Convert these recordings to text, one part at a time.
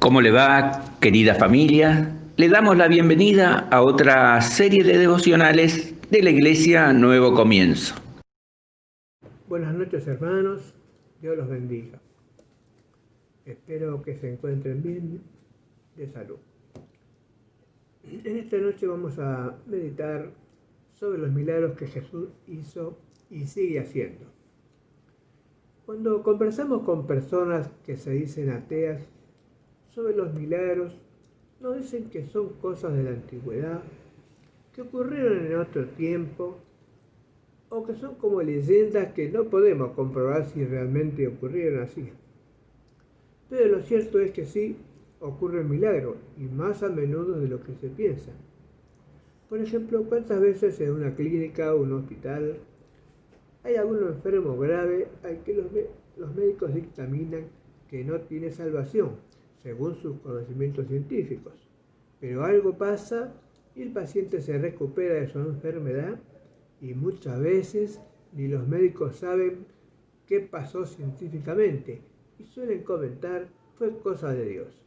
¿Cómo le va, querida familia? Le damos la bienvenida a otra serie de devocionales de la Iglesia Nuevo Comienzo. Buenas noches, hermanos. Dios los bendiga. Espero que se encuentren bien de salud. En esta noche vamos a meditar sobre los milagros que Jesús hizo y sigue haciendo. Cuando conversamos con personas que se dicen ateas sobre los milagros, nos dicen que son cosas de la antigüedad, que ocurrieron en otro tiempo, o que son como leyendas que no podemos comprobar si realmente ocurrieron así. Pero lo cierto es que sí ocurren milagros, y más a menudo de lo que se piensa. Por ejemplo, ¿cuántas veces en una clínica o un hospital hay algún enfermo grave al que los médicos dictaminan que no tiene salvación, según sus conocimientos científicos? Pero algo pasa y el paciente se recupera de su enfermedad y muchas veces ni los médicos saben qué pasó científicamente y suelen comentar fue cosa de Dios.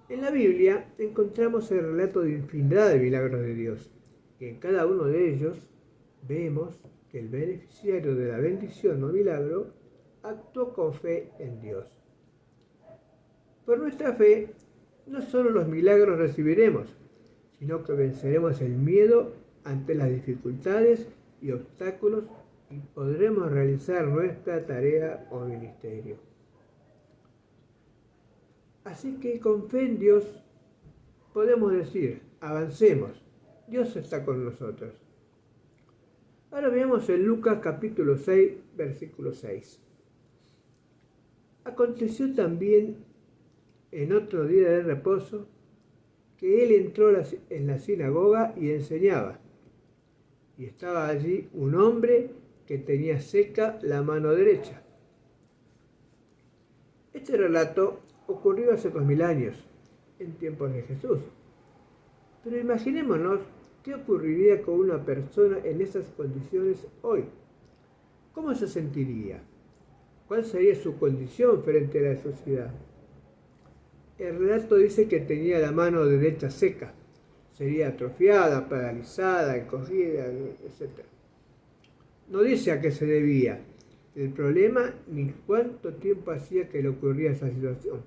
En la Biblia encontramos el relato de infinidad de milagros de Dios y en cada uno de ellos vemos que el beneficiario de la bendición o milagro actuó con fe en Dios. Por nuestra fe, no solo los milagros recibiremos, sino que venceremos el miedo ante las dificultades y obstáculos y podremos realizar nuestra tarea o ministerio. Así que con fe en Dios podemos decir, avancemos, Dios está con nosotros. Ahora veamos en Lucas capítulo 6, versículo 6. Aconteció también en otro día de reposo que él entró en la sinagoga y enseñaba. Y estaba allí un hombre que tenía seca la mano derecha. Este relato ocurrió hace 2000 años, en tiempos de Jesús. Pero imaginémonos qué ocurriría con una persona en esas condiciones hoy. ¿Cómo se sentiría? ¿Cuál sería su condición frente a la sociedad? El relato dice que tenía la mano derecha seca. Sería atrofiada, paralizada, encogida, etc. No dice a qué se debía el problema ni cuánto tiempo hacía que le ocurría esa situación.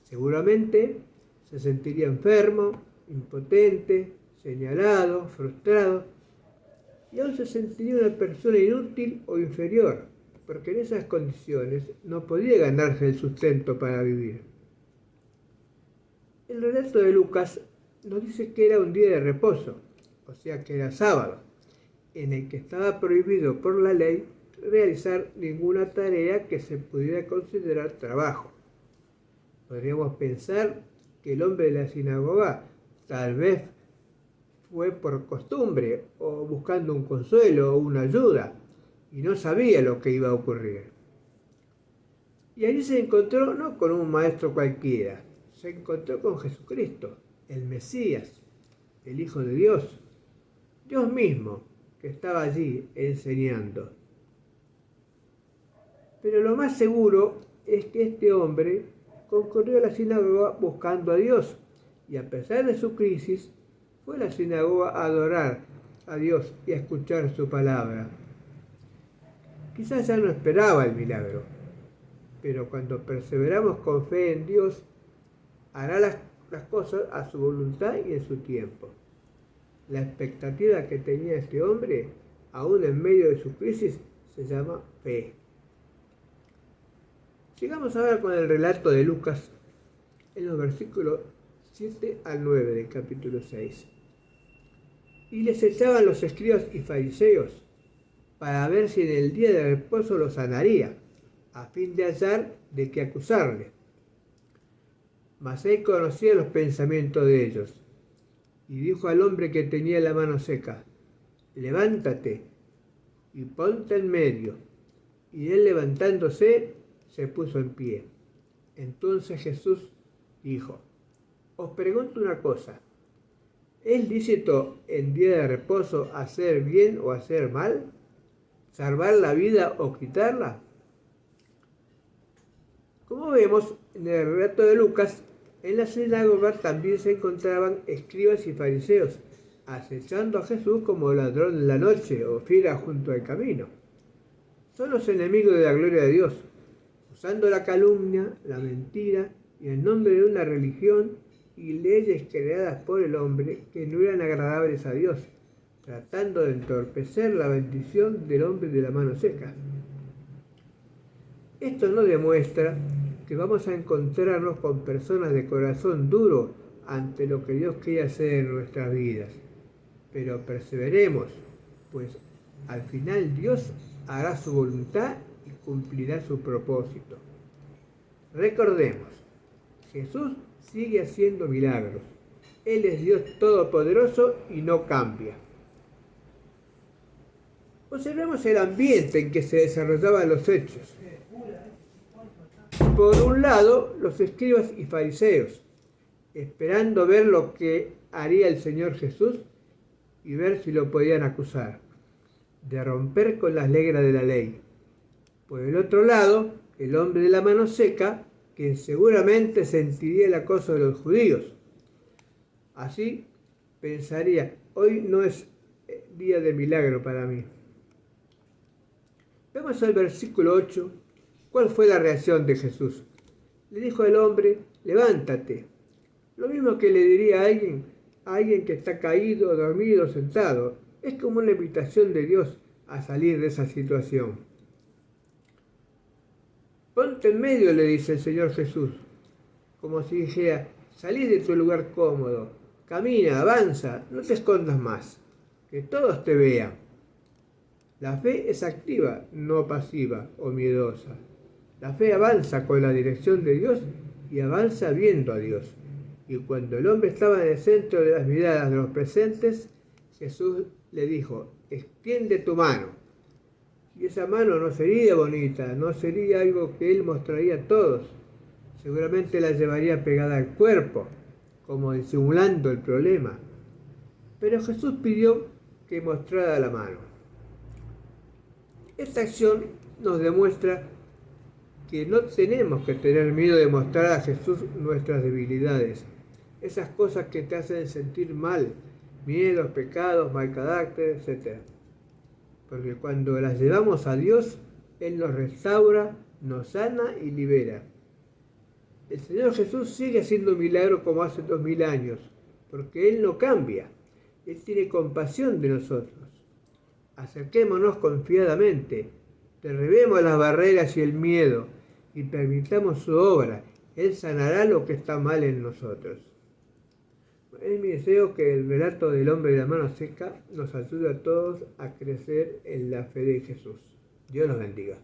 Seguramente se sentiría enfermo, impotente, señalado, frustrado, y aún se sentiría una persona inútil o inferior, porque en esas condiciones no podía ganarse el sustento para vivir. El relato de Lucas nos dice que era un día de reposo, o sea que era sábado, en el que estaba prohibido por la ley realizar ninguna tarea que se pudiera considerar trabajo. Podríamos pensar que el hombre de la sinagoga tal vez fue por costumbre o buscando un consuelo o una ayuda y no sabía lo que iba a ocurrir. Y allí se encontró no con un maestro cualquiera, se encontró con Jesucristo, el Mesías, el Hijo de Dios, Dios mismo, que estaba allí enseñando. Pero lo más seguro es que este hombre concurrió a la sinagoga buscando a Dios, y a pesar de su crisis, fue a la sinagoga a adorar a Dios y a escuchar su palabra. Quizás ya no esperaba el milagro, pero cuando perseveramos con fe en Dios, hará las cosas a su voluntad y en su tiempo. La expectativa que tenía este hombre, aún en medio de su crisis, se llama fe. Sigamos ahora con el relato de Lucas en los versículos 7 al 9 del capítulo 6. Y les echaban los escribas y fariseos para ver si en el día de reposo lo sanaría, a fin de hallar de qué acusarle. Mas él conocía los pensamientos de ellos, y dijo al hombre que tenía la mano seca, levántate y ponte en medio. Y él levantándose, se puso en pie. Entonces Jesús dijo, os pregunto una cosa, ¿es lícito en día de reposo hacer bien o hacer mal? ¿Salvar la vida o quitarla? Como vemos en el relato de Lucas, en la sinagoga también se encontraban escribas y fariseos, acechando a Jesús como ladrón en la noche o fiera junto al camino. Son los enemigos de la gloria de Dios, usando la calumnia, la mentira y el nombre de una religión y leyes creadas por el hombre que no eran agradables a Dios, tratando de entorpecer la bendición del hombre de la mano seca. Esto nos demuestra que vamos a encontrarnos con personas de corazón duro ante lo que Dios quiere hacer en nuestras vidas. Pero perseveremos, pues al final Dios hará su voluntad y cumplirá su propósito. Recordemos, Jesús sigue haciendo milagros. Él es Dios todopoderoso y no cambia. Observemos el ambiente en que se desarrollaban los hechos. Por un lado, los escribas y fariseos, esperando ver lo que haría el Señor Jesús y ver si lo podían acusar de romper con las reglas de la ley. Por el otro lado, el hombre de la mano seca, quien seguramente sentiría el acoso de los judíos. Así pensaría, hoy no es día de milagro para mí. Vemos el versículo 8. ¿Cuál fue la reacción de Jesús? Le dijo el hombre, levántate. Lo mismo que le diría a alguien que está caído, dormido, sentado. Es como una invitación de Dios a salir de esa situación. Ponte en medio, le dice el Señor Jesús, como si dijera, salí de tu lugar cómodo, camina, avanza, no te escondas más, que todos te vean. La fe es activa, no pasiva o miedosa. La fe avanza con la dirección de Dios y avanza viendo a Dios. Y cuando el hombre estaba en el centro de las miradas de los presentes, Jesús le dijo, extiende tu mano. Y esa mano no sería bonita, no sería algo que él mostraría a todos. Seguramente la llevaría pegada al cuerpo, como disimulando el problema. Pero Jesús pidió que mostrara la mano. Esta acción nos demuestra que no tenemos que tener miedo de mostrar a Jesús nuestras debilidades, esas cosas que te hacen sentir mal, miedos, pecados, mal carácter, etc. Porque cuando las llevamos a Dios, Él nos restaura, nos sana y libera. El Señor Jesús sigue haciendo milagros como hace 2000 años, porque Él no cambia. Él tiene compasión de nosotros. Acerquémonos confiadamente, derribemos las barreras y el miedo y permitamos su obra. Él sanará lo que está mal en nosotros. Es mi deseo que el relato del hombre de la mano seca nos ayude a todos a crecer en la fe de Jesús. Dios los bendiga.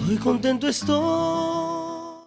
Hoy contento estoy